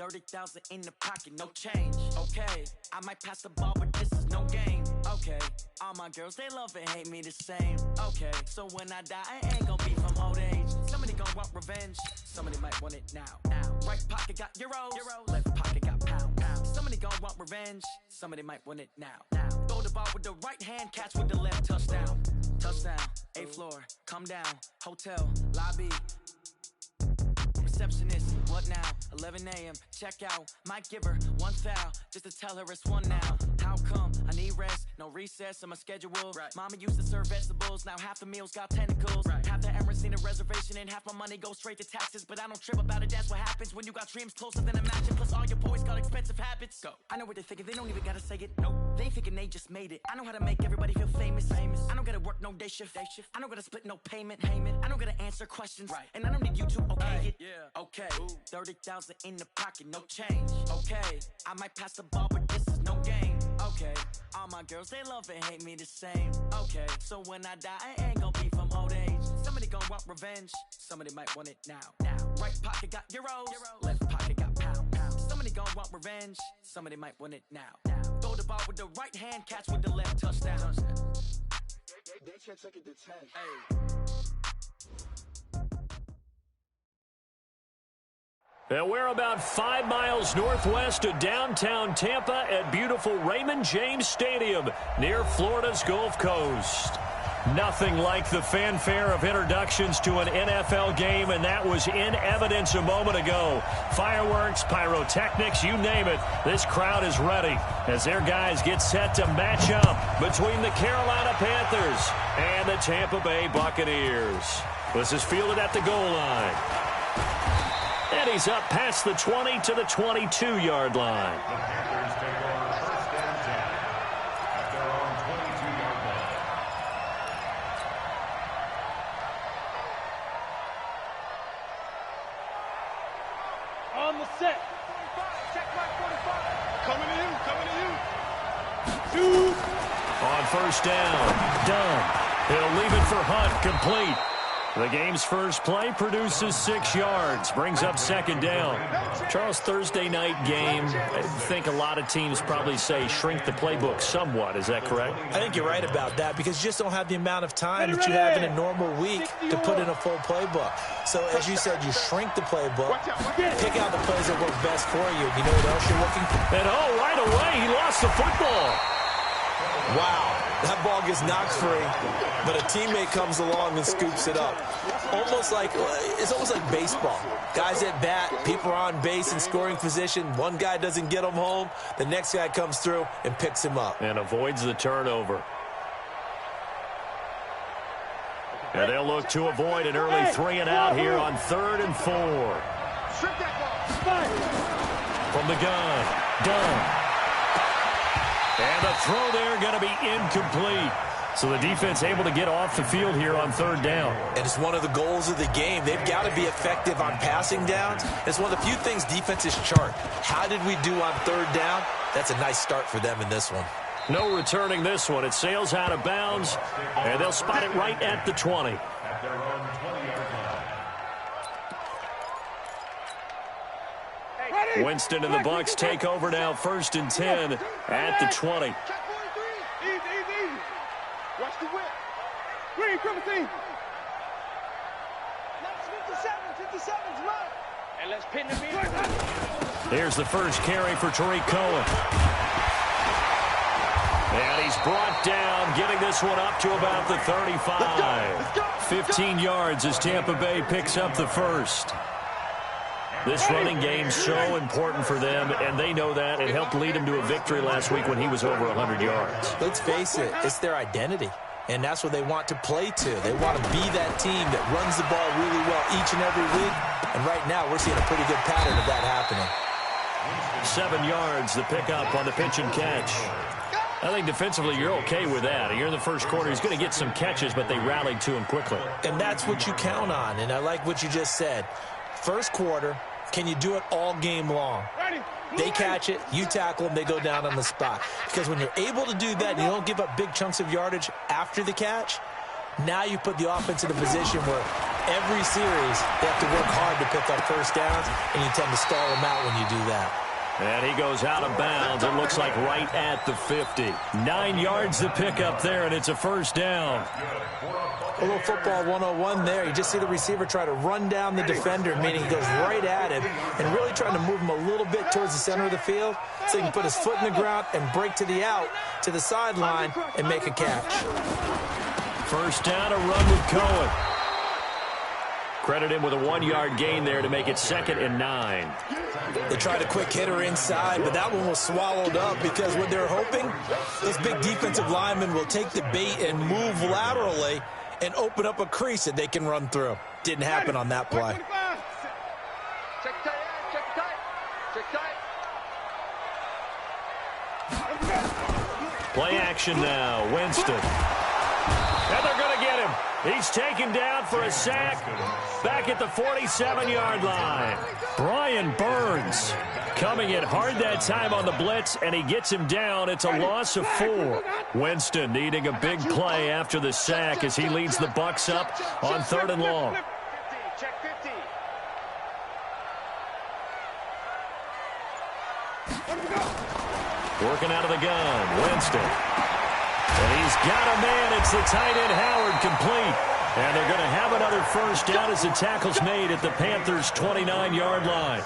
30,000 in the pocket, no change. Okay, I might pass the ball, but this is no game. Okay, all my girls, they love and hate me the same. Okay, so when I die, I ain't gonna be from old age. Somebody gonna want revenge, somebody might want it now. Right pocket got euros, left pocket got pounds. Somebody gonna want revenge, somebody might want it now. Throw the ball with the right hand, catch with the left, touchdown. Touchdown, 8th floor, come down, hotel, lobby. Receptionist, what now? 11 a.m. Check out. Might give her one foul just to tell her it's one now. How come? I need rest, no recess on my schedule. Right. Mama used to serve vegetables, now half the meals got tentacles. Right. Half the Emirates need a reservation and half my money goes straight to taxes. But I don't trip about it, that's what happens when you got dreams closer than a mansion. Plus all your boys got expensive habits. Go. I know what they're thinking, they don't even gotta say it. Nope. They thinking they just made it. I know how to make everybody feel famous. I don't gotta work no day shift. I don't gotta split no payment. I don't gotta answer questions. Right. And I don't need you to okay it. Yeah. Okay, 30,000 in the pocket, no change. Okay, I might pass the ball, but this is no game. Okay, all my girls, they love and hate me the same. Okay, so when I die, I ain't gonna be from old age. Somebody gonna want revenge, somebody might want it now. Right pocket got euros, left pocket got pounds. Somebody gonna want revenge, somebody might want it now. Throw the ball with the right hand, catch with the left, touchdown. They can't take it to 10. Hey. And we're about 5 miles northwest of downtown Tampa at beautiful Raymond James Stadium near Florida's Gulf Coast. Nothing like the fanfare of introductions to an NFL game, and that was in evidence a moment ago. Fireworks, pyrotechnics, you name it. This crowd is ready as their guys get set to match up between the Carolina Panthers and the Tampa Bay Buccaneers. This is fielded at the goal line. And he's up past the 20 to the 22-yard line. The Panthers take over first and 10 at their own 22-yard line. On the set. 45, check mark 45. Coming to you, coming to you. Shoot. On first down, done. He'll leave it for Hunt, complete. The game's first play produces 6 yards, brings up second down. Charles, Thursday night game, I think a lot of teams probably say shrink the playbook somewhat. Is that correct? I think you're right about that because you just don't have the amount of time that you have in a normal week to put in a full playbook. So as you said, you shrink the playbook, pick out the plays that work best for you. You know what else you're looking for? And right away, he lost the football. Wow, that ball gets knocked free, but a teammate comes along and scoops it up. It's almost like baseball. Guys at bat, people are on base in scoring position. One guy doesn't get him home. The next guy comes through and picks him up. And avoids the turnover. And they'll look to avoid an early 3 and out here on 3rd and 4. From the gun, done. And the throw there going to be incomplete. So the defense able to get off the field here on 3rd down. And it's one of the goals of the game. They've got to be effective on passing downs. It's one of the few things defenses chart. How did we do on 3rd down? That's a nice start for them in this one. No returning this one. It sails out of bounds, and they'll spot it right at the 20. At their own 20-yard line. Winston and the Bucs take over now, 1st and 10 at the 20. Easy. Watch the whip. Green, triple team. Let's 57's right. And let's pin the beat. Here's the first carry for Tariq Cohen. And he's brought down, getting this one up to about the 35. 15 yards as Tampa Bay picks up the first. This running game's so important for them, and they know that. It helped lead them to a victory last week when he was over 100 yards. Let's face it, it's their identity, and that's what they want to play to. They want to be that team that runs the ball really well each and every week, and right now we're seeing a pretty good pattern of that happening. 7 yards, the pickup on the pitch and catch. I think defensively you're okay with that. Here in the first quarter, he's going to get some catches, but they rallied to him quickly. And that's what you count on, and I like what you just said. First quarter, can you do it all game long? They catch it, you tackle them, they go down on the spot. Because when you're able to do that and you don't give up big chunks of yardage after the catch, now you put the offense in a position where every series, they have to work hard to pick up first downs, and you tend to stall them out when you do that. And he goes out of bounds. It looks like right at the 50. 9 yards to pick up there, and it's a first down. A little football 101 there. You just see the receiver try to run down the defender, meaning he goes right at him and really trying to move him a little bit towards the center of the field so he can put his foot in the ground and break to the out, to the sideline, and make a catch. First down, a run with Cohen. Credit him with a 1-yard gain there to make it 2nd and 9. They tried a quick hitter inside, but that one was swallowed up because what they're hoping, those big defensive linemen will take the bait and move laterally and open up a crease that they can run through. Didn't happen on that play. Check tight, check tight, check tight. Play action now. Winston. And they're going to get him. He's taken down for a sack back at the 47-yard line. Brian Burns coming in hard that time on the blitz, and he gets him down. It's a loss of 4. Winston needing a big play after the sack as he leads the Bucs up on 3rd and long. Check 50. Working out of the gun, Winston. And he's got a man. It's the tight end, Howard, complete. And they're going to have another first down as the tackle's made at the Panthers' 29-yard line.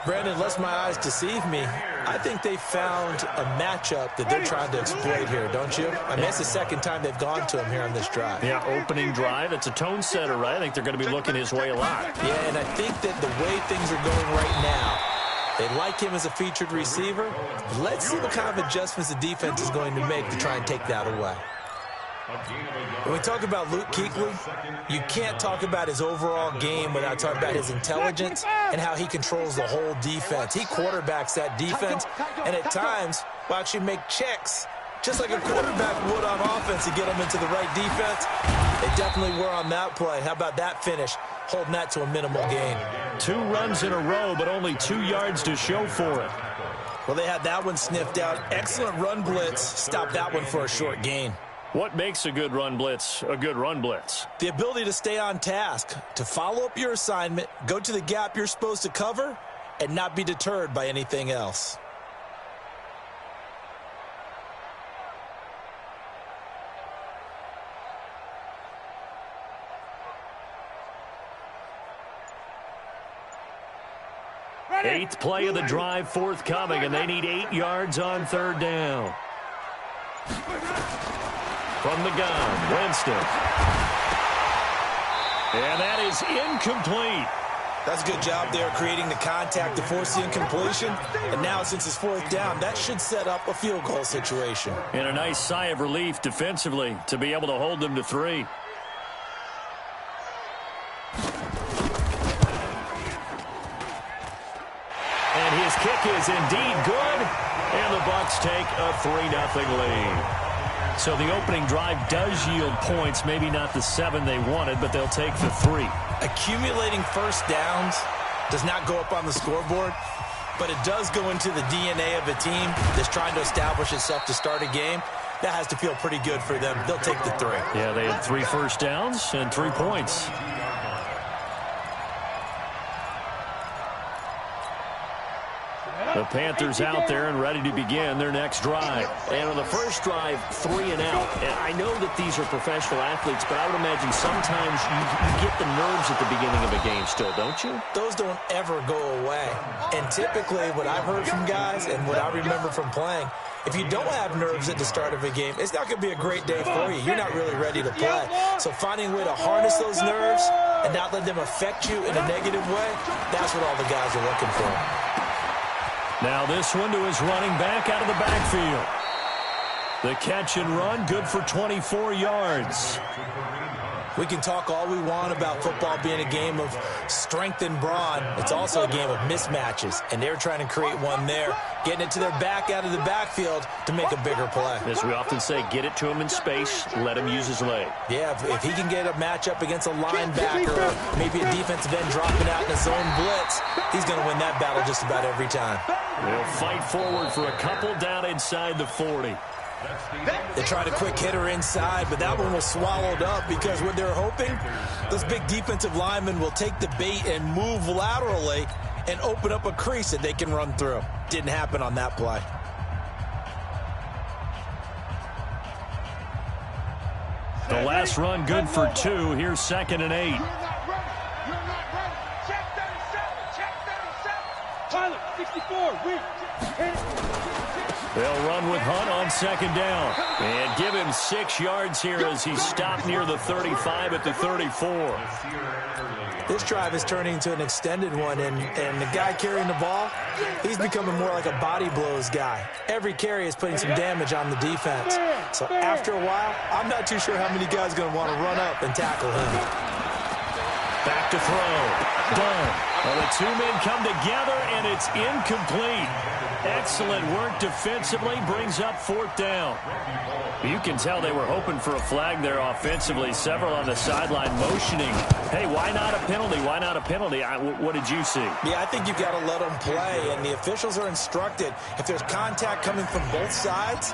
Brandon, lest my eyes deceive me, I think they found a matchup that they're trying to exploit here, don't you? I mean, it's the second time they've gone to him here on this drive. Yeah, opening drive. It's a tone setter, right? I think they're going to be looking his way a lot. Yeah, and I think that the way things are going right now, they like him as a featured receiver. Let's see what kind of adjustments the defense is going to make to try and take that away. When we talk about Luke Kuechly, you can't talk about his overall game without talking about his intelligence and how he controls the whole defense. He quarterbacks that defense and at times will actually make checks just like a quarterback would on offense to get them into the right defense. They definitely were on that play. How about that finish? Holding that to a minimal gain. 2 runs in a row, but only 2 yards to show for it. Well, they had that one sniffed out. Excellent run blitz. Stopped that one for a short gain. What makes a good run blitz a good run blitz? The ability to stay on task, to follow up your assignment, go to the gap you're supposed to cover, and not be deterred by anything else. Eighth play of the drive forthcoming, and they need 8 yards on 3rd down. From the gun, Winston. And that is incomplete. That's a good job there creating the contact to force the incompletion. And now since it's 4th down, that should set up a field goal situation. And a nice sigh of relief defensively to be able to hold them to 3. And his kick is indeed good. And the Bucs take a 3-0 lead. So the opening drive does yield points, maybe not the 7 they wanted, but they'll take the 3. Accumulating first downs does not go up on the scoreboard, but it does go into the DNA of a team that's trying to establish itself to start a game. That has to feel pretty good for them. They'll take the 3. Yeah, they had 3 first downs and 3 points. The Panthers out there and ready to begin their next drive. And on the first drive, 3 and out. And I know that these are professional athletes, but I would imagine sometimes you get the nerves at the beginning of a game still, don't you? Those don't ever go away. And typically what I've heard from guys and what I remember from playing, if you don't have nerves at the start of a game, it's not going to be a great day for you. You're not really ready to play. So finding a way to harness those nerves and not let them affect you in a negative way, that's what all the guys are looking for. Now this one to his running back out of the backfield. The catch and run, good for 24 yards. We can talk all we want about football being a game of strength and brawn. It's also a game of mismatches, and they're trying to create one there, getting it to their back out of the backfield to make a bigger play. As we often say, get it to him in space, let him use his leg. Yeah, if he can get a matchup against a linebacker or maybe a defensive end dropping out in a zone blitz, he's going to win that battle just about every time. They'll fight forward for a couple down inside the 40. They tried a quick hitter inside, but that one was swallowed up because what they're hoping, those big defensive linemen will take the bait and move laterally and open up a crease that they can run through. Didn't happen on that play. The last run good for 2. Here's 2nd and 8. You're not ready. You're not ready. Check 37. Check 37. Tyler, 64. Weak. They'll run with Hunt on 2nd down. And give him 6 yards here as he stopped near the 35 at the 34. This drive is turning into an extended one, and the guy carrying the ball, he's becoming more like a body blows guy. Every carry is putting some damage on the defense. So after a while, I'm not too sure how many guys are going to want to run up and tackle him. Back to throw. Done. Well, the 2 men come together, and it's incomplete. Excellent work defensively, brings up 4th down. You can tell they were hoping for a flag there offensively. Several on the sideline motioning. Hey, why not a penalty? Why not a penalty? What did you see? Yeah, I think you've got to let them play, and the officials are instructed. If there's contact coming from both sides,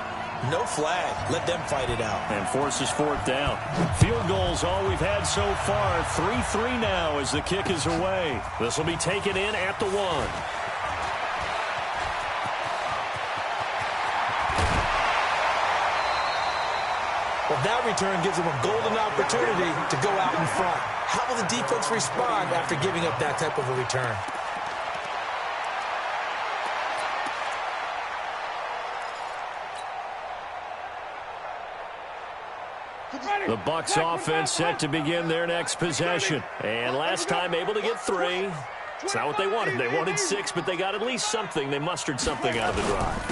no flag. Let them fight it out. And forces 4th down. Field goals all we've had so far. 3-3 now as the kick is away. This will be taken in at the 1. Well, that return gives them a golden opportunity to go out in front. How will the defense respond after giving up that type of a return? The Bucs offense set to begin their next possession. And last time able to get 3. It's not what they wanted. They wanted 6, but they got at least something. They mustered something out of the drive.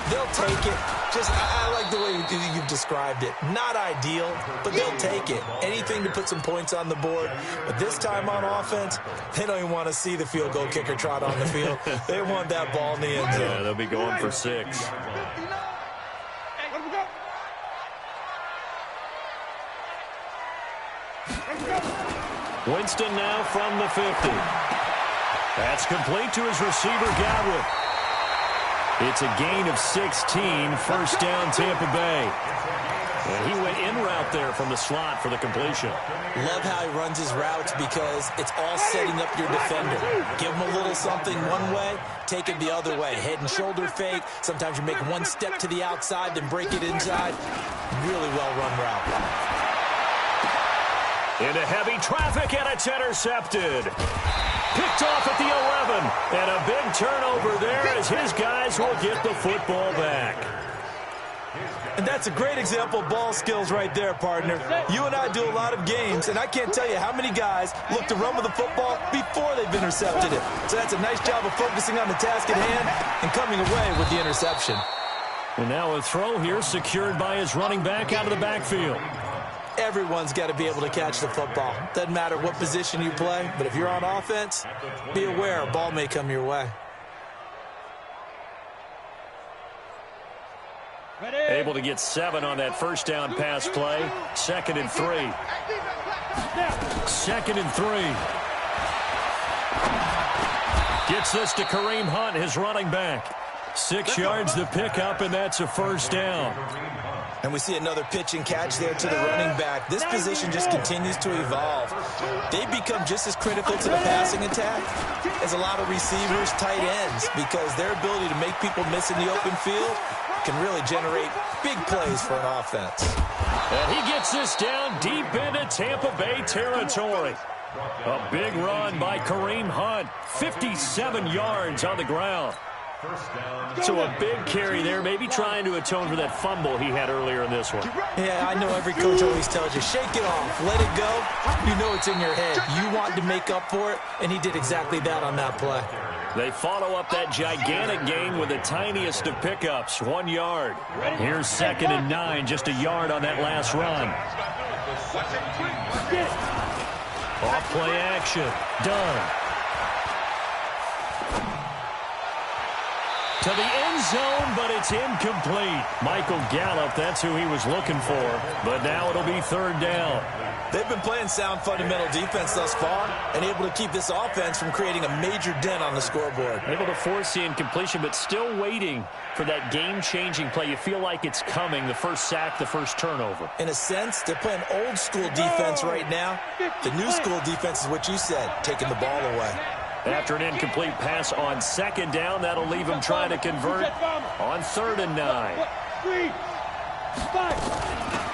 They'll take it. I like the way you've described it. Not ideal, but they'll take it. Anything to put some points on the board. But this time on offense, they don't even want to see the field goal kicker trot on the field. They want that ball in the end zone. Yeah, they'll be going for 6. Winston now from the 50. That's complete to his receiver, Godwin. It's a gain of 16, 1st down Tampa Bay. And he went in route there from the slot for the completion. Love how he runs his routes because it's all setting up your defender. Give him a little something one way, take it the other way. Head and shoulder fake. Sometimes you make one step to the outside, then break it inside. Really well-run route. Into heavy traffic, and it's intercepted. Picked off at the 11. And a big turnover there as his guys will get the football back. And that's a great example of ball skills right there, partner. You and I do a lot of games, and I can't tell you how many guys look to run with the football before they've intercepted it. So that's a nice job of focusing on the task at hand and coming away with the interception. And now a throw here secured by his running back out of the backfield. Everyone's got to be able to catch the football. Doesn't matter what position you play, but if you're on offense, be aware a ball may come your way. Able to get 7 on that 1st down pass play. 2nd and 3. 2nd and 3. Gets this to Kareem Hunt, his running back. 6 yards the pickup, and that's a 1st down. And we see another pitch and catch there to the running back. This position just continues to evolve. They become just as critical to the passing attack as a lot of receivers, tight ends, because their ability to make people miss in the open field can really generate big plays for an offense. And he gets this down deep into Tampa Bay territory. A big run by Kareem Hunt. 57 yards on the ground. So a big carry there, maybe trying to atone for that fumble he had earlier in this one. Yeah, I know every coach always tells you, shake it off, let it go. You know it's in your head. You want to make up for it, and he did exactly that on that play. They follow up that gigantic gain with the tiniest of pickups, 1 yard. Here's 2nd and 9, just a yard on that last run. Off play action, done. To the end zone, but it's incomplete. Michael Gallup, that's who he was looking for. But now it'll be third down. They've been playing sound fundamental defense thus far and able to keep this offense from creating a major dent on the scoreboard. Able to force the incompletion, but still waiting for that game-changing play. You feel like it's coming, the first sack, the first turnover. In a sense, they're playing old-school defense right now. The new-school defense is what you said, taking the ball away. After an incomplete pass on second down, that'll leave him trying to convert on 3rd and 9.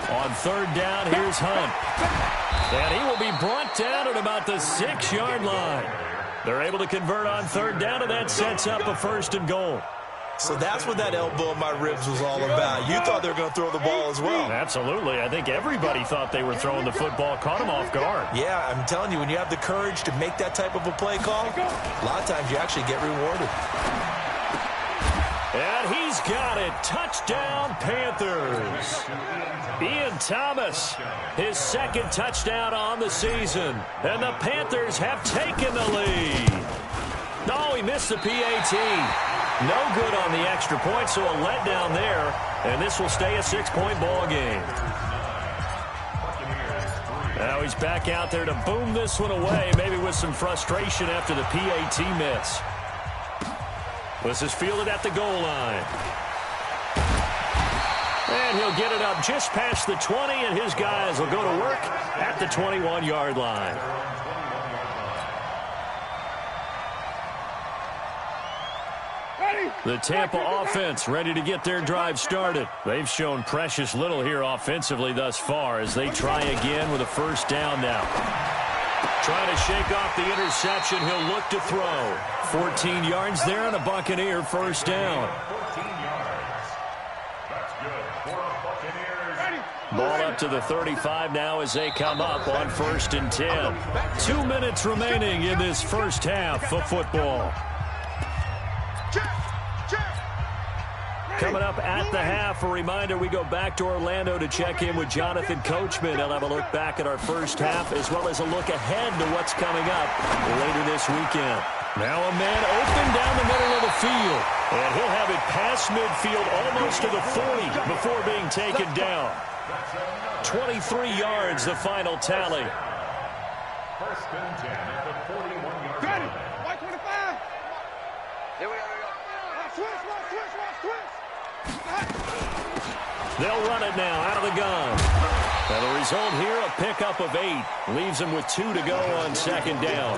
On 3rd down, here's Hunt. And he will be brought down at about the 6-yard line. They're able to convert on 3rd down, and that sets up a 1st and goal. So that's what that elbow in my ribs was all about. You thought they were going to throw the ball as well. Absolutely. I think everybody thought they were throwing the football, caught him off guard. Yeah, I'm telling you, when you have the courage to make that type of a play call, a lot of times you actually get rewarded. And he's got it. Touchdown, Panthers. Ian Thomas, his 2nd touchdown on the season. And the Panthers have taken the lead. No, he missed the PAT. No good on the extra point, so a letdown there. And this will stay a 6-point ball game. Now he's back out there to boom this one away, maybe with some frustration after the PAT miss. This is fielded at the goal line. And he'll get it up just past the 20, and his guys will go to work at the 21-yard line. The Tampa offense ready to get their drive started. They've shown precious little here offensively thus far as they try again with a 1st down now. Trying to shake off the interception. He'll look to throw. 14 yards there and a Buccaneer 1st down. 14 yards. That's good for a Buccaneers. Ball up to the 35 now as they come up on 1st and 10. 2 minutes remaining in this first half of football. Coming up at the half, a reminder, we go back to Orlando to check in with Jonathan Coachman. He'll have a look back at our first half as well as a look ahead to what's coming up later this weekend. Now a man open down the middle of the field, and he'll have it past midfield almost to the 40 before being taken down. 23 yards, the final tally. 1st and 10 at the 41-yard line. White 25. Here we go. Switch. They'll run it now out of the gun. And the result here, a pickup of 8. Leaves them with 2 to go on 2nd down.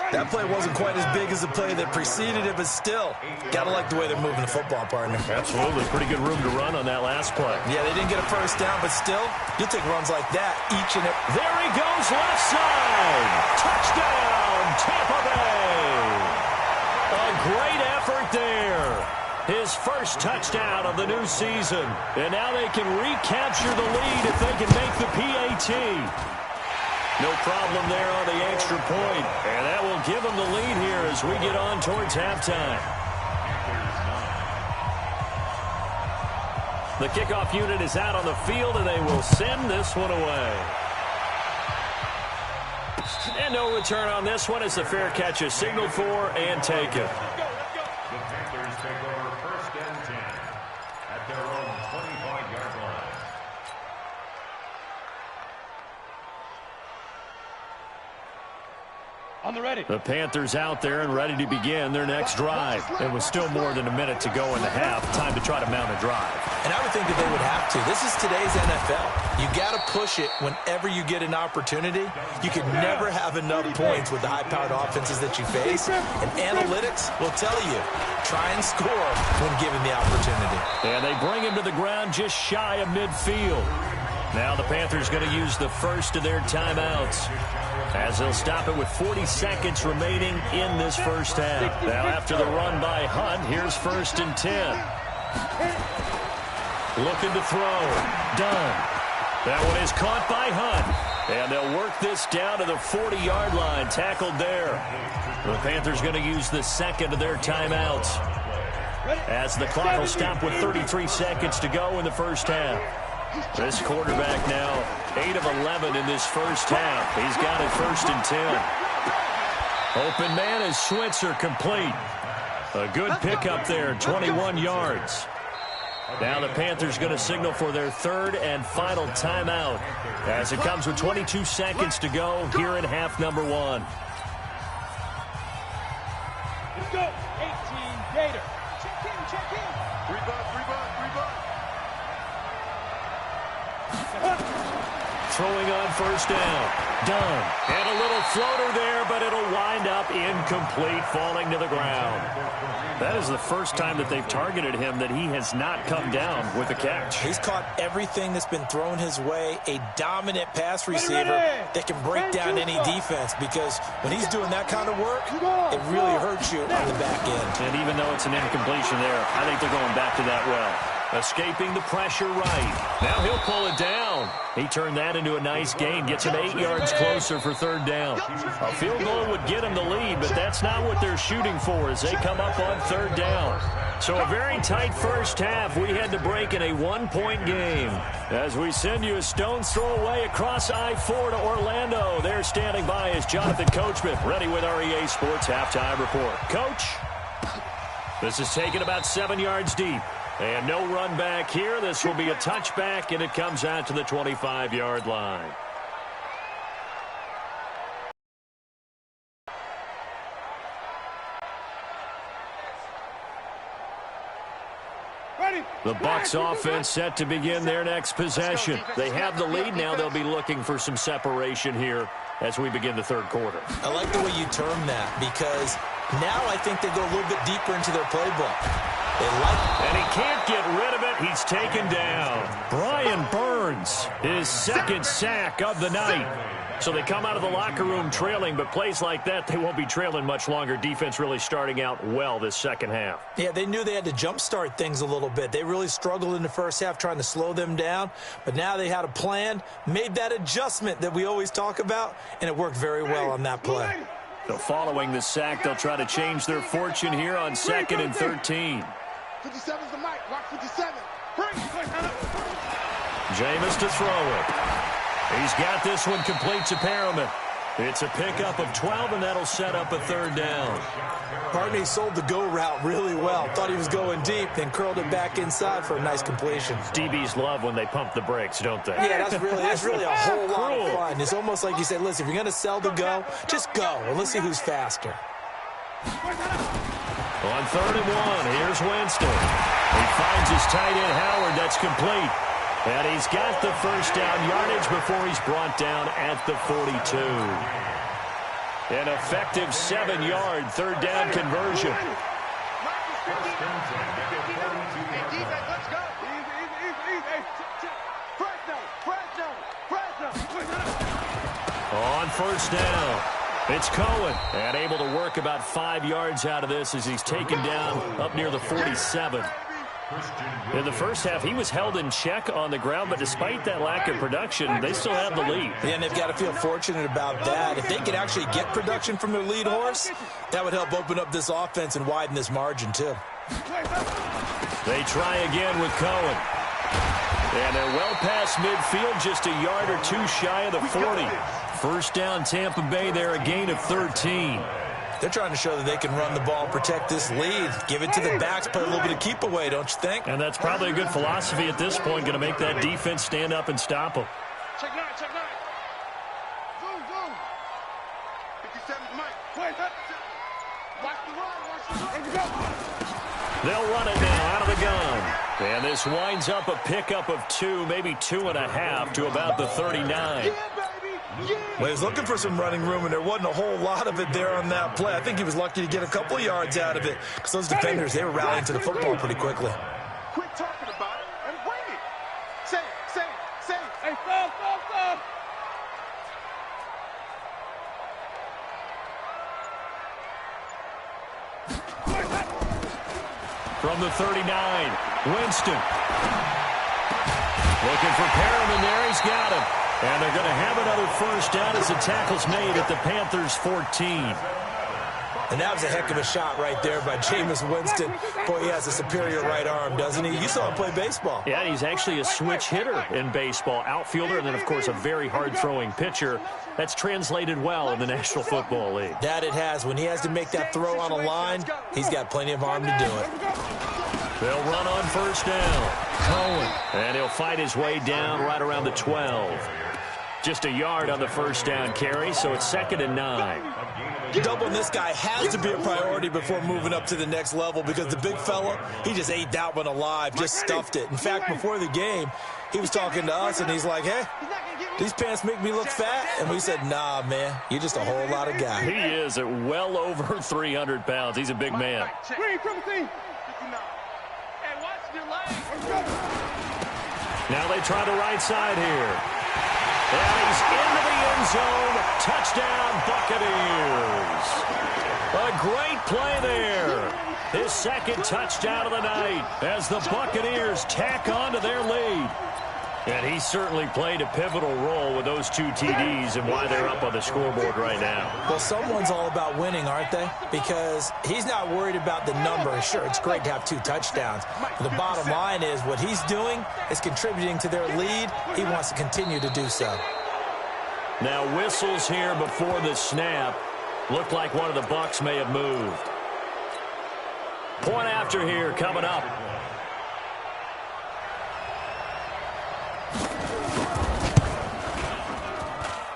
That play wasn't quite as big as the play that preceded it, but still, got to like the way they're moving the football, partner. Absolutely. Pretty good room to run on that last play. Yeah, they didn't get a 1st down, but still, you'll take runs like that each and every. There he goes, left side. Touchdown, Tampa Bay. A great effort there. His 1st touchdown of the new season. And now they can recapture the lead if they can make the PAT. No problem there on the extra point. And that will give them the lead here as we get on towards halftime. The kickoff unit is out on the field, and they will send this one away. And no return on this one as the fair catch is signaled for and taken. The Panthers take over 1st and 10 at their own 25-yard line. On the ready. The Panthers out there and ready to begin their next drive. And with still more than a minute to go in the half, time to try to mount a drive. And I would think that they would have to. This is today's NFL. You got to push it whenever you get an opportunity. You can never have enough points with the high-powered offenses that you face. And analytics will tell you, try and score when given the opportunity. And they bring him to the ground just shy of midfield. Now the Panthers going to use the first of their timeouts, as they'll stop it with 40 seconds remaining in this first half. Now after the run by Hunt, here's 1st and 10. Looking to throw. Done. That one is caught by Hunt. And they'll work this down to the 40-yard line. Tackled there. The Panthers going to use the second of their timeouts, as the clock will stop with 33 seconds to go in the first half. This quarterback now 8 of 11 in this first half. He's got it 1st and 10. Open man is Switzer, complete. A good pickup there, 21 yards. Now the Panthers going to signal for their third and final timeout as it comes with 22 seconds to go here in half number one. Let's go. 18 Gator. Check in. Rebound. Throwing on first down. Done. And a little floater there, but it'll wind up incomplete, falling to the ground. That is the first time that they've targeted him that he has not come down with a catch. He's caught everything that's been thrown his way. A dominant pass receiver that can break down any defense, because when he's doing that kind of work, it really hurts you on the back end. And even though it's an incompletion there, I think they're going back to that well. Escaping the pressure right. Now he'll pull it down. He turned that into a nice gain. Gets him 8 yards closer for third down. A field goal would get him the lead, but that's not what they're shooting for as they come up on third down. So a very tight first half. We had to break in a one-point game. As we send you a stone's throw away across I-4 to Orlando. There standing by is Jonathan Coachman, ready with our EA Sports Halftime Report. Coach, this is taken about 7 yards deep. And no run back here. This will be a touchback, and it comes out to the 25-yard line. The Bucs offense set to begin their next possession. They have the lead now. They'll be looking for some separation here as we begin the third quarter. I like the way you term that, because now I think they go a little bit deeper into their playbook. And he can't get rid of it. He's taken down. Brian Burns, his second sack of the night. So they come out of the locker room trailing, but plays like that, they won't be trailing much longer. Defense really starting out well this second half. Yeah, they knew they had to jumpstart things a little bit. They really struggled in the first half trying to slow them down, but now they had a plan, made that adjustment that we always talk about, and it worked very well on that play. So following the sack, they'll try to change their fortune here on 2nd and 13. 57's the mic. Watch 57. Jameis to throw it. He's got this one complete to Perriman. It's a pickup of 12, and that'll set up a third down. Barney sold the go route really well. Thought he was going deep, then curled it back inside for a nice completion. DBs love when they pump the brakes, don't they? Yeah, that's really a whole lot of fun. It's almost like you said, listen, if you're going to sell the go, just go, and let's see who's faster. On 3rd and 1, here's Winston. He finds his tight end, Howard. That's complete. And he's got the first down yardage before he's brought down at the 42. An effective 7-yard third down conversion. On first down, it's Cohen, and able to work about 5 yards out of this as he's taken down up near the 47. In the first half, he was held in check on the ground, but despite that lack of production, they still have the lead. Yeah, and they've got to feel fortunate about that. If they could actually get production from their lead horse, that would help open up this offense and widen this margin, too. They try again with Cohen. And they're well past midfield, just a yard or two shy of the 40. First down, Tampa Bay there, a gain of 13. They're trying to show that they can run the ball, protect this lead, give it to the backs, play a little bit of keep away, don't you think? And that's probably a good philosophy at this point, going to make that defense stand up and stop them. Check 9. Zoom. 57's Mike. Watch the run. They'll run it now out of the gun. And this winds up a pickup of 2, maybe 2.5 to about the 39. Well, he was looking for some running room, and there wasn't a whole lot of it there on that play. I think he was lucky to get a couple of yards out of it, because those defenders, they were rallying to the football pretty quickly. Quit talking about it and bring it. Say it. Hey, stop. From the 39, Winston. Looking for Perriman there. He's got him. And they're going to have another first down as the tackle's made at the Panthers' 14. And that was a heck of a shot right there by Jameis Winston. Boy, he has a superior right arm, doesn't he? You saw him play baseball. Yeah, he's actually a switch hitter in baseball. Outfielder, and then, of course, a very hard-throwing pitcher. That's translated well in the National Football League. That it has. When he has to make that throw on a line, he's got plenty of arm to do it. They'll run on first down. Cohen. And he'll fight his way down right around the 12. Just a yard on the first down carry, so it's 2nd and 9. Doubling this guy has to be a priority before moving up to the next level because the big fella, he just ate that one alive, just stuffed it. In fact, before the game, he was talking to us, and he's like, hey, these pants make me look fat. And we said, nah, man, you're just a whole lot of guy. He is at well over 300 pounds. He's a big man. Now they try the right side here. And he's into the end zone. Touchdown, Buccaneers. A great play there. His 2nd touchdown of the night as the Buccaneers tack on to their lead. And he certainly played a pivotal role with those 2 TDs and why they're up on the scoreboard right now. Well, someone's all about winning, aren't they? Because he's not worried about the number. Sure, it's great to have 2 touchdowns. But the bottom line is what he's doing is contributing to their lead. He wants to continue to do so. Now whistles here before the snap. Looked like one of the Bucs may have moved. Point after here coming up.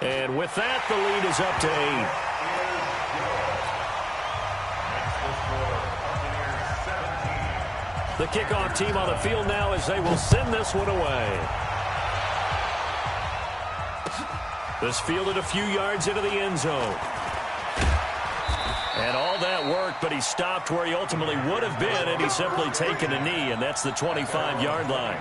And with that, the lead is up to 8. The kickoff team on the field now as they will send this one away. This fielded a few yards into the end zone. And all that worked, but he stopped where he ultimately would have been, and he's simply taken a knee, and that's the 25-yard line.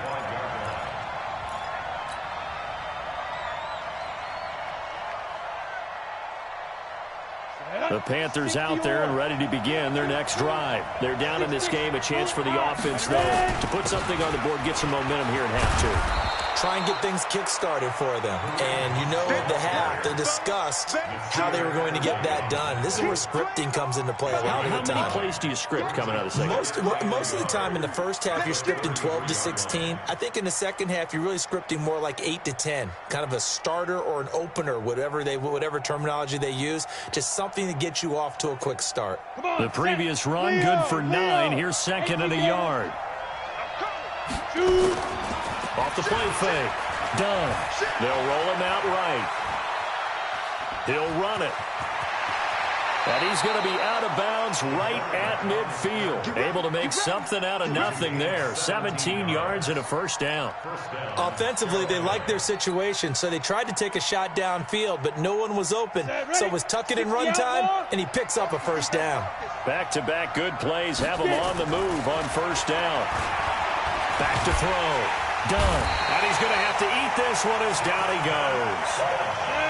The Panthers out there and ready to begin their next drive. They're down in this game. A chance for the offense, though, to put something on the board, get some momentum here in half 2. Try and get things kick-started for them. And you know at the half, they discussed how they were going to get that done. This is where scripting comes into play a lot of the time. How many plays do you script coming out of the second? Most of the time in the first half, you're scripting 12 to 16. I think in the second half, you're really scripting more like 8 to 10. Kind of a starter or an opener, whatever terminology they use. Just something to get you off to a quick start. The previous run, good for 9. Here's 2nd and a yard. Off the play fake. Done. They'll roll him out right. He'll run it. And he's going to be out of bounds right at midfield. Able to make something out of nothing there. 17 yards and a first down. Offensively, they liked their situation, so they tried to take a shot downfield, but no one was open. So it was tuck it in run time, and he picks up a first down. Back-to-back good plays have him on the move on first down. Back to throw. Done. And he's going to have to eat this one as down he goes.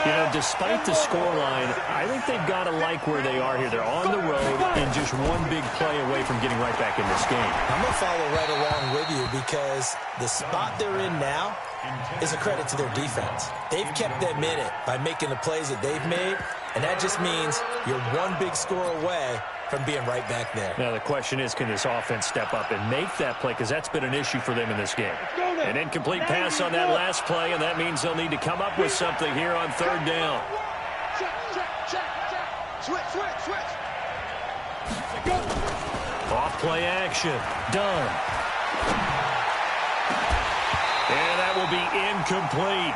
You know, despite the scoreline, I think they've got to like where they are here. They're on the road and just one big play away from getting right back in this game. I'm going to follow right along with you because the spot they're in now is a credit to their defense. They've kept them in it by making the plays that they've made, and that just means you're one big score away from being right back there. Now the question is, can this offense step up and make that play? Because that's been an issue for them in this game. An incomplete pass on that last play, and that means they'll need to come up with something here on 3rd down. Switch. Off play action. Done. And that will be incomplete.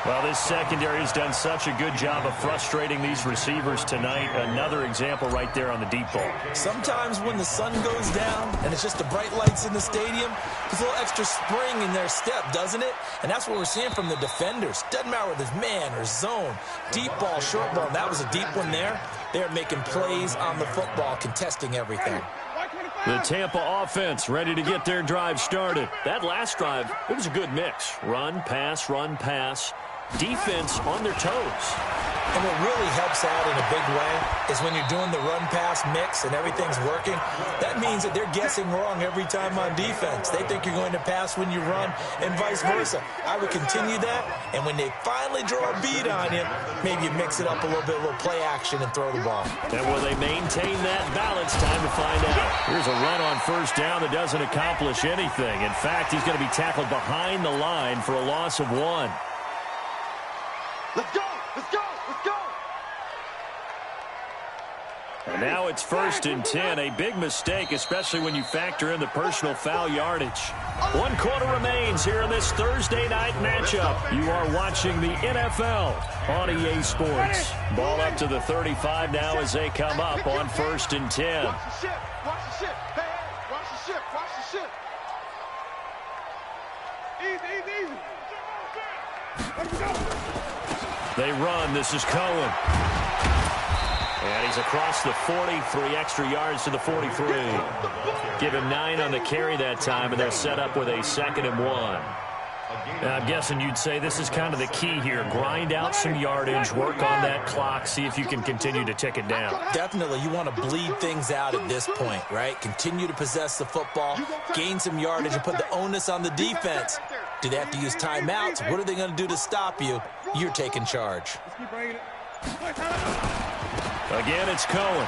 Well, this secondary has done such a good job of frustrating these receivers tonight. Another example right there on the deep ball. Sometimes when the sun goes down and it's just the bright lights in the stadium, there's a little extra spring in their step, doesn't it? And that's what we're seeing from the defenders. Doesn't matter whether it's man or zone, deep ball, short ball. That was a deep one there. They're making plays on the football, contesting everything. The Tampa offense ready to get their drive started. That last drive, it was a good mix. Run, pass, run, pass. Defense on their toes. And what really helps out in a big way is when you're doing the run-pass mix and everything's working, that means that they're guessing wrong every time on defense. They think you're going to pass when you run and vice versa. I would continue that, and when they finally draw a beat on you, maybe you mix it up a little bit, a little play action, and throw the ball. And will they maintain that balance? Time to find out. Here's a run on first down that doesn't accomplish anything. In fact, he's going to be tackled behind the line for a loss of 1. Let's go! Let's go! Let's go! And now it's 1st and 10. A big mistake, especially when you factor in the personal foul yardage. 1 quarter remains here in this Thursday night matchup. You are watching the NFL on EA Sports. Ball up to the 35 now as they come up on 1st and 10. Watch the ship! Watch the ship! Hey, hey! Watch the ship! Watch the ship! Easy, easy, easy! Let's go! They run. This is Cohen. And he's across the 40, 3 extra yards to the 43. Give him 9 on the carry that time, and they're set up with a 2nd and 1. Now, I'm guessing you'd say this is kind of the key here. Grind out some yardage, work on that clock, see if you can continue to tick it down. Definitely, you want to bleed things out at this point, right? Continue to possess the football, gain some yardage, and put the onus on the defense. Do they have to use timeouts? What are they going to do to stop you? You're taking charge. Again, it's Cohen.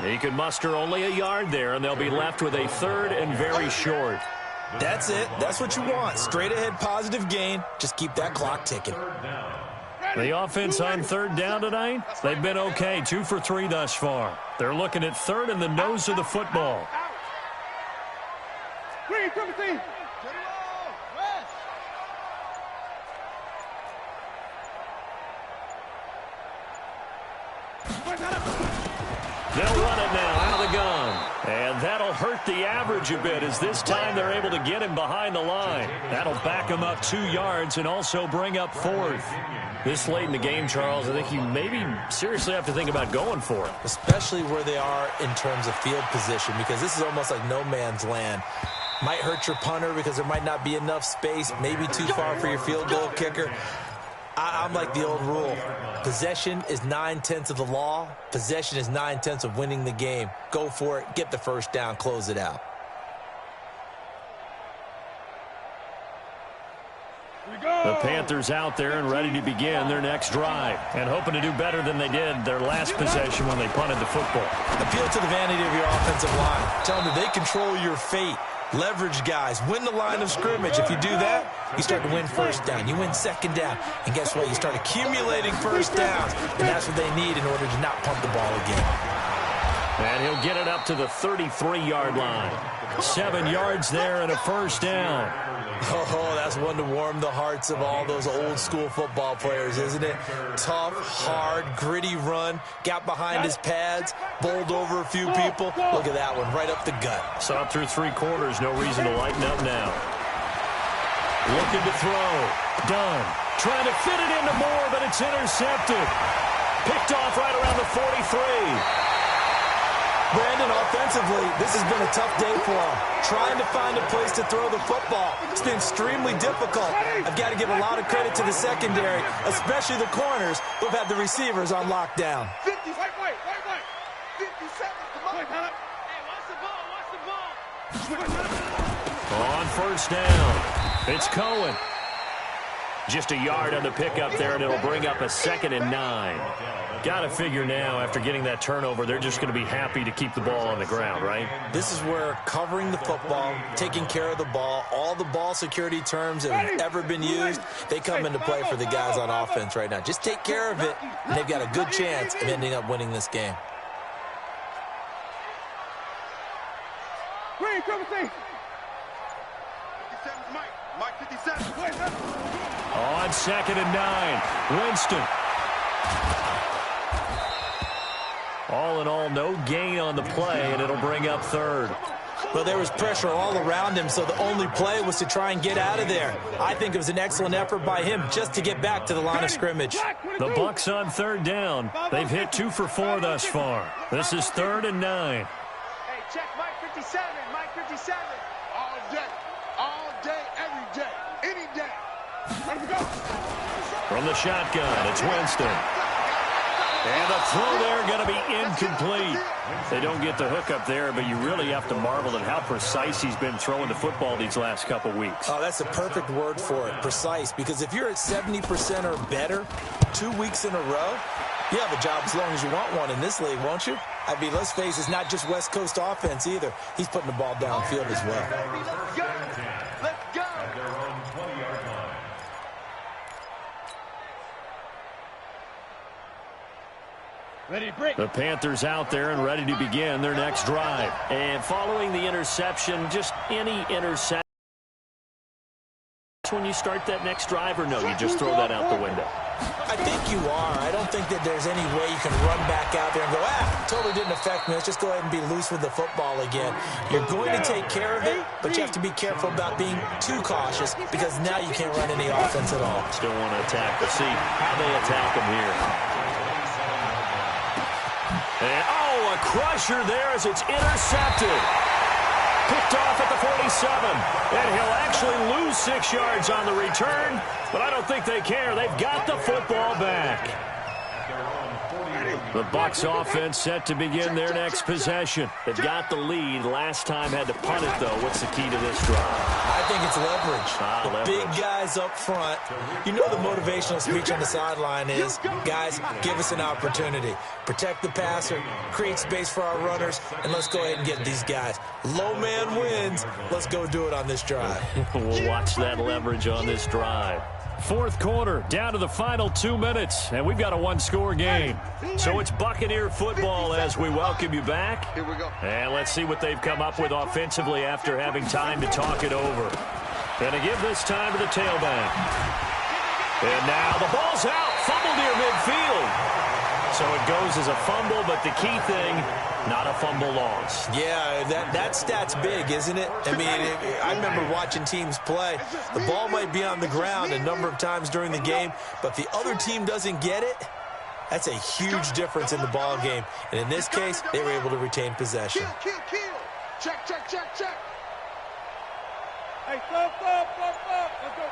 He could muster only a yard there, and they'll be left with a 3rd and very short. That's it. That's what you want. Straight ahead positive gain. Just keep that clock ticking. The offense on 3rd down tonight, they've been okay. 2 for 3 thus far. They're looking at 3rd and the nose of the football. They'll run it now out of the gun. And that'll hurt the average a bit as this time they're able to get him behind the line. That'll back him up 2 yards and also bring up 4th. This late in the game, Charles, I think you maybe seriously have to think about going for it. Especially where they are in terms of field position, because this is almost like no man's land. Might hurt your punter because there might not be enough space, maybe too far for your field goal kicker. I'm like the old rule. Possession is 9/10 of the law. Possession is 9/10 of winning the game. Go for it. Get the first down. Close it out. The Panthers out there and ready to begin their next drive and hoping to do better than they did their last possession when they punted the football. Appeal to the vanity of your offensive line. Tell them that they control your fate. Leverage guys. Win the line of scrimmage. If you do that, you start to win first down. You win second down. And guess what? You start accumulating first downs. And that's what they need in order to not punt the ball again. And he'll get it up to the 33-yard line. 7 yards there and a first down. Oh, that's one to warm the hearts of all those old-school football players, isn't it? Tough, hard, gritty run. Got behind his pads, bowled over a few people. Look at that one, right up the gut. Saw it through 3 quarters. No reason to lighten up now. Looking to throw. Done. Trying to fit it into Moore, but it's intercepted. Picked off right around the 43. Brandon, offensively, this has been a tough day for him. Trying to find a place to throw the football. It's been extremely difficult. I've got to give a lot of credit to the secondary, especially the corners who have had the receivers on lockdown. 50, wait. 50 seconds, come on. Hey, watch the ball. On first down, it's Cohen. Just a yard on the pickup there, and it'll bring up a 2nd and 9. Got to figure now, after getting that turnover, they're just going to be happy to keep the ball on the ground, right? This is where covering the football, taking care of the ball, all the ball security terms that have ever been used, they come into play for the guys on offense right now. Just take care of it, and they've got a good chance of ending up winning this game. Green, come see. 57's Mike 57. On 2nd and 9, Winston. All in all, no gain on the play, and it'll bring up 3rd. Well, there was pressure all around him, so the only play was to try and get out of there. I think it was an excellent effort by him just to get back to the line of scrimmage. The Bucs on 3rd down. They've hit 2 for 4 thus far. This is 3rd and 9. Hey, check Mike 57, Mike 57. All day, every day, any day. From the shotgun, it's Winston. And the throw there going to be incomplete. They don't get the hook up there, but you really have to marvel at how precise he's been throwing the football these last couple weeks. Oh, that's a perfect word for it, precise, because if you're at 70% or better 2 weeks in a row, you have a job as long as you want one in this league, won't you? I mean, let's face it, it's not just West Coast offense either. He's putting the ball downfield as well. Let's go! Let's go! At their own 20-yard line. Ready, break. The Panthers out there and ready to begin their next drive. And following the interception, just any interception when you start that next drive, or no, you just throw that out the window? I think you are. I don't think that there's any way you can run back out there and go, totally didn't affect me. Let's just go ahead and be loose with the football again. You're going to take care of it, but you have to be careful about being too cautious because now you can't run any offense at all. Still want to attack. We'll see how they attack him here. And, a crusher there as it's intercepted. Picked off at the 47. And he'll actually lose 6 yards on the return, but I don't think they care. They've got the football back. The Bucs offense set to begin their next possession. They've got the lead. Last time had to punt it, though. What's the key to this drive? I think it's leverage. The big guys up front. You know the motivational speech on the sideline is, guys, give us an opportunity. Protect the passer, create space for our runners, and let's go ahead and get these guys. Low man wins. Let's go do it on this drive. We'll watch that leverage on this drive. Fourth quarter, down to the final 2 minutes, and we've got a one-score game. So it's Buccaneer football as we welcome you back. Here we go. And let's see what they've come up with offensively after having time to talk it over. Going to give this time to the tailback. And now the ball's out, fumble near midfield. So it goes as a fumble, but the key thing, not a fumble loss. Yeah, that stat's big, isn't it? I mean, I remember watching teams play. The ball might be on the ground a number of times during the game, but if the other team doesn't get it, that's a huge difference in the ball game. And in this case, they were able to retain possession. Kill. Check. Hey, stop. Let's go.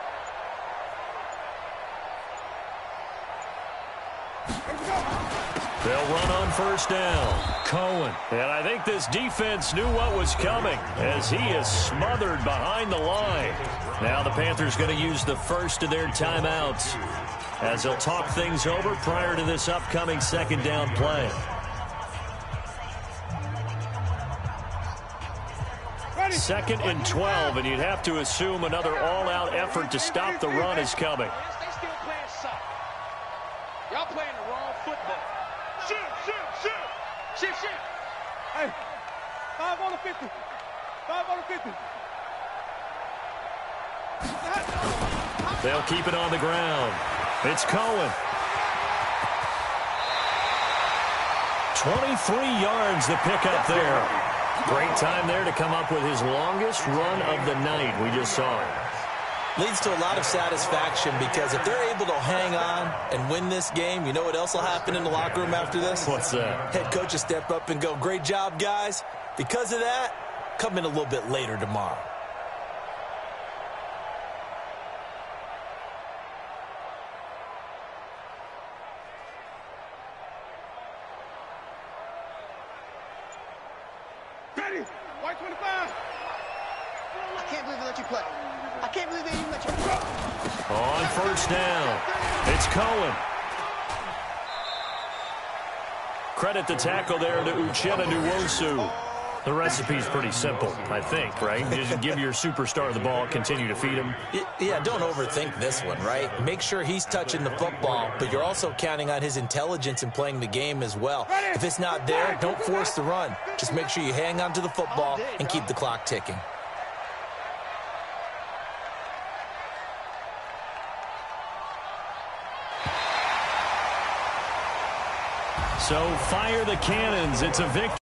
They'll run on first down. Cohen. And I think this defense knew what was coming as he is smothered behind the line. Now the Panthers going to use the first of their timeouts as they'll talk things over prior to this upcoming second down play. Second and 12, and you'd have to assume another all-out effort to stop the run is coming. They still playing soft. Y'all playing the wrong football. Shoot. Hey, 5 on the 50. 5 on the 50. They'll keep it on the ground. It's Cohen. 23 yards the pickup there. Great time there to come up with his longest run of the night. We just saw it. Leads to a lot of satisfaction because if they're able to hang on and win this game, you know what else will happen in the locker room after this? What's that? Head coach will step up and go, great job, guys. Because of that, come in a little bit later tomorrow. White 25. I can't believe they let you play. I can't believe they even let you play. On first down, it's Cohen. Credit the tackle there to Uchenna Nwosu. The recipe's pretty simple, I think, right? Just give your superstar the ball, continue to feed him. Yeah, don't overthink this one, right? Make sure he's touching the football, but you're also counting on his intelligence in playing the game as well. If it's not there, don't force the run. Just make sure you hang on to the football and keep the clock ticking. So fire the cannons. It's a victory.